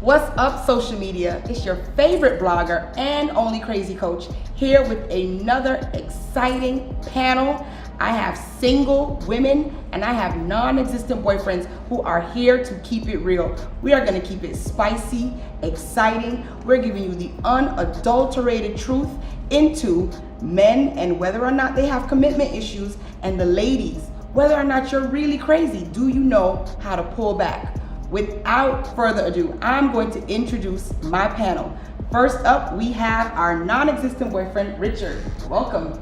What's up, social media? It's your favorite blogger and only crazy coach here with another exciting panel. I have single women and I have non-existent boyfriends who are here to keep it real. We are going to keep it spicy, exciting. We're giving you the unadulterated truth into men and whether or not they have commitment issues, and the ladies, whether or not you're really crazy. Do you know how to pull back? Without further ado, I'm going to introduce my panel. First up, we have our non-existent boyfriend, Richard. Welcome.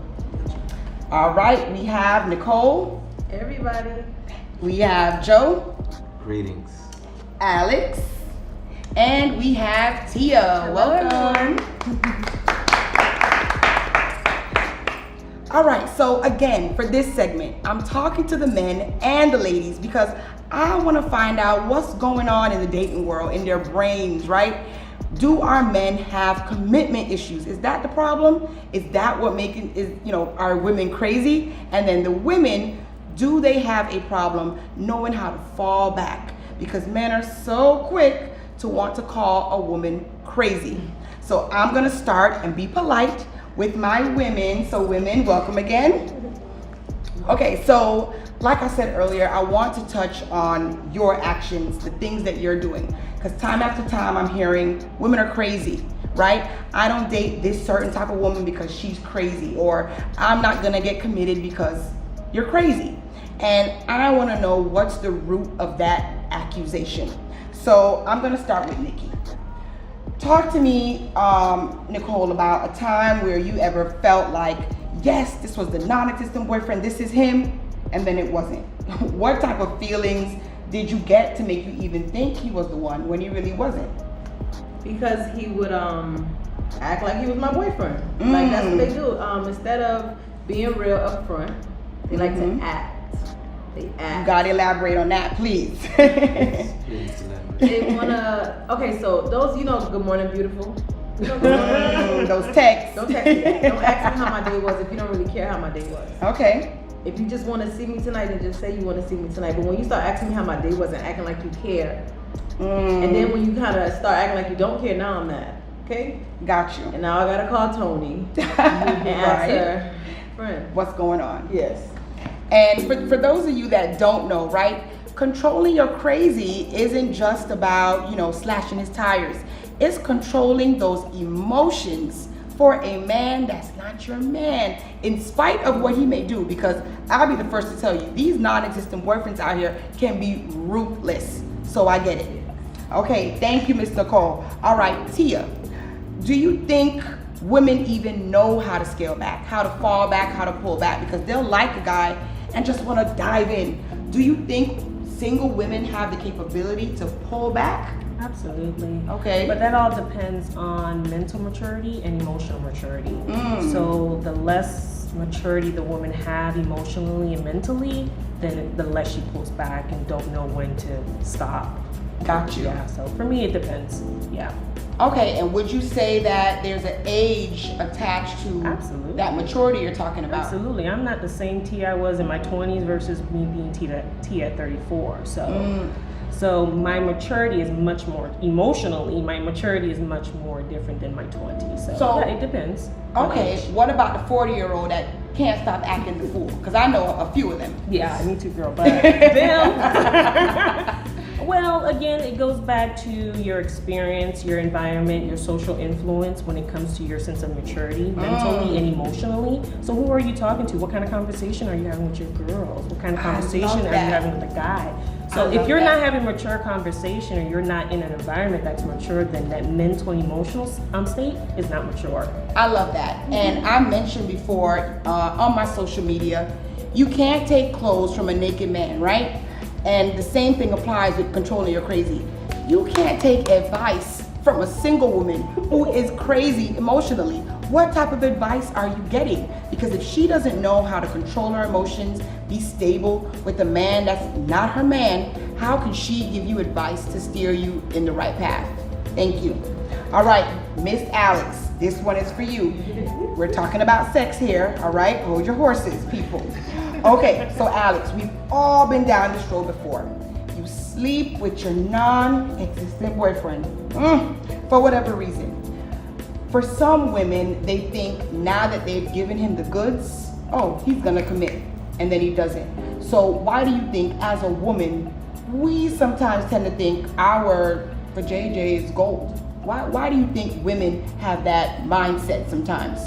All right, we have Nicole. Everybody. We have Joe. Greetings. Alex. And we have Tia. Hello, welcome. All right, so again, for this segment, I'm talking to the men and the ladies because I want to find out what's going on in the dating world, in their brains, right? Do our men have commitment issues? Is that the problem? Is that what are women crazy? And then the women, do they have a problem knowing how to fall back? Because men are so quick to want to call a woman crazy. So I'm gonna start and be polite with my women. So women, welcome again. Okay, so like I said earlier, I want to touch on your actions, the things that you're doing. Because time after time I'm hearing women are crazy, right? I don't date this certain type of woman because she's crazy, or I'm not gonna get committed because you're crazy. And I wanna know what's the root of that accusation. So I'm gonna start with Nikki. Talk to me, Nicole, about a time where you ever felt like, yes, this was the non-existent boyfriend, this is him, and then it wasn't. What type of feelings did you get to make you even think he was the one when he really wasn't? Because he would act like he was my boyfriend. Like that's what they do. Instead of being real up front, they like to act. They act. You gotta elaborate on that, please. Please elaborate. They wanna. Okay, so those, good morning, beautiful. Good morning. Those texts. Don't text me that. Don't ask me how my day was if you don't really care how my day was. Okay. If you just want to see me tonight, then just say you want to see me tonight. But when you start asking me how my day was and acting like you care, and then when you kind of start acting like you don't care, now I'm mad. Okay? Got you. And now I gotta call Toni and ask her, friend, what's going on? Yes. And for those of you that don't know, right? Controlling your crazy isn't just about, slashing his tires. It's controlling those emotions for a man that's not your man, in spite of what he may do, because I'll be the first to tell you, these non-existent boyfriends out here can be ruthless. So I get it. Okay, thank you, Miss Nicole. All right, Tia, do you think women even know how to scale back, how to fall back, how to pull back? Because they'll like a guy and just want to dive in. Do you think single women have the capability to pull back? Absolutely. Okay. But that all depends on mental maturity and emotional maturity. So the less maturity the woman have emotionally and mentally, then the less she pulls back and don't know when to stop. Got you. Yeah, so for me it depends. Yeah. Okay, and would you say that there's an age attached to Absolutely. that maturity you're talking about? Absolutely. I'm not the same T I was in my 20s versus me being T at 34. So my maturity is much more, emotionally, my maturity is much more different than my 20s. So yeah, it depends. Okay, what about the 40-year-old that can't stop acting the fool? Because I know a few of them. Yeah, me too, girl. But them, well, again, it goes back to your experience, your environment, your social influence when it comes to your sense of maturity, mentally and emotionally. So who are you talking to? What kind of conversation are you having with your girls? What kind of conversation are you having with a guy? So if you're not having mature conversation or you're not in an environment that's mature, then that mental emotional state is not mature. I love that. And I mentioned before on my social media, you can't take clothes from a naked man, right? And the same thing applies with controlling your crazy. You can't take advice from a single woman who is crazy emotionally. What type of advice are you getting? Because if she doesn't know how to control her emotions, be stable with a man that's not her man, how can she give you advice to steer you in the right path? Thank you. All right, Miss Alex, this one is for you. We're talking about sex here, all right? Hold your horses, people. Okay, so Alex, we've all been down this road before. You to sleep with your non-existent boyfriend for whatever reason. For some women, they think now that they've given him the goods, oh, he's gonna commit, and then he doesn't. So why do you think, as a woman, we sometimes tend to think our JJ is gold? Why do you think women have that mindset sometimes?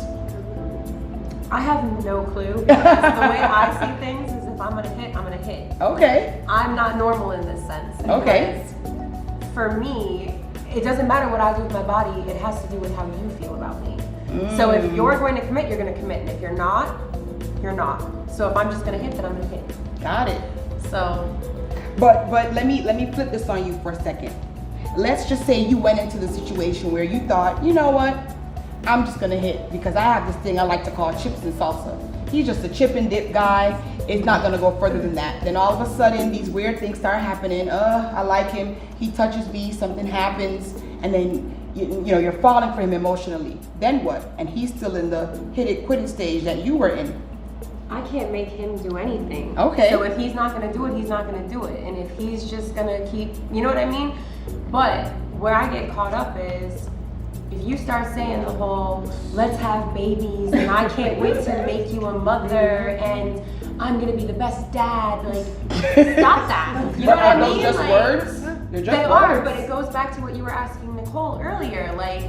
I have no clue, because the way I see things is if I'm gonna hit, I'm gonna hit. Okay. I'm not normal in this sense. Okay. Because for me, it doesn't matter what I do with my body, it has to do with how you feel about me. So if you're going to commit, you're gonna commit, and if you're not, you're not. So if I'm just gonna hit, then I'm gonna hit. Got it. So. But let me flip this on you for a second. Let's just say you went into the situation where you thought, you know what, I'm just gonna hit because I have this thing I like to call chips and salsa. He's just a chip and dip guy. It's not gonna go further than that. Then all of a sudden, these weird things start happening. I like him. He touches me. Something happens, and then you know you're falling for him emotionally. Then what? And he's still in the hit it quit it stage that you were in. I can't make him do anything. Okay. So if he's not gonna do it, he's not gonna do it. And if he's just gonna keep, you know what I mean? But where I get caught up is, if you start saying the whole, let's have babies and I can't wait to make you a mother and I'm gonna be the best dad, like, stop that. You know what I mean? Are those just like, words? They're just they words. are, but it goes back to what you were asking Nicole earlier. Like,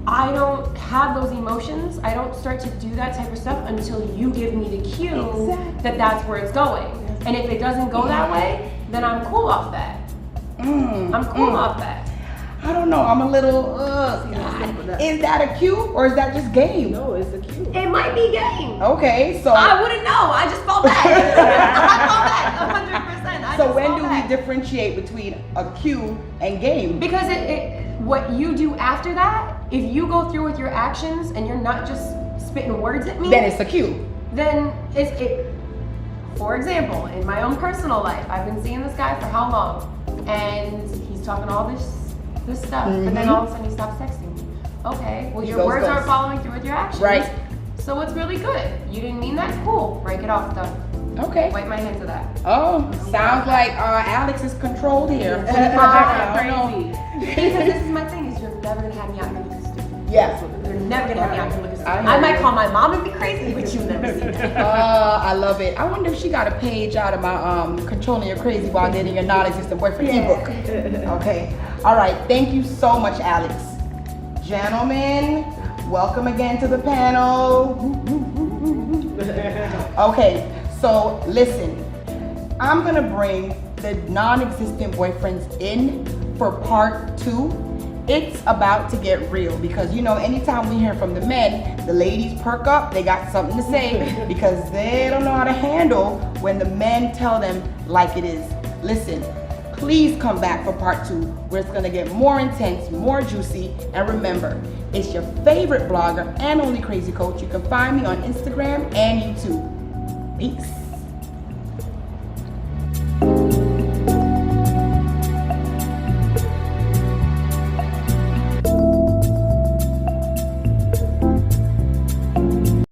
I don't have those emotions. I don't start to do that type of stuff until you give me the cue that that's where it's going. And if it doesn't go that way, then I'm cool off that. I'm cool off that. I don't know. I'm a little. Is that a cue or is that just game? No, it's a cue. It might be game. Okay, so. I wouldn't know. I just felt that. I felt that 100%. So when do we differentiate between a cue and game? Because what you do after that, if you go through with your actions and you're not just spitting words at me, Then it's a cue. then for example, in my own personal life, I've been seeing this guy for how long? And he's talking all this stuff, but then all of a sudden he stops texting me. Okay, well, your words aren't following through with your actions. Right. So what's really good? You didn't mean that? Cool. Break it off, done. Okay. Wipe my hands of that. Oh, sounds like Alex is controlled here. Crazy. Because this is my thing, is you're never gonna have me out here looking stupid. Yes. You're never gonna have me out here looking stupid. I I might call my mom and be crazy, but you never see that. I love it. I wonder if she got a page out of my Controlling Your Crazy While Dating Your Non-Existent Boyfriend ebook. Okay. All right. Thank you so much, Alex. Gentlemen, welcome again to the panel. Okay. So listen, I'm gonna bring the non-existent boyfriends in for part 2. It's about to get real because, you know, anytime we hear from the men, the ladies perk up, they got something to say because they don't know how to handle when the men tell them like it is. Listen, please come back for part 2 where it's gonna get more intense, more juicy, and remember, it's your favorite blogger and only crazy coach. You can find me on Instagram and YouTube. Peace.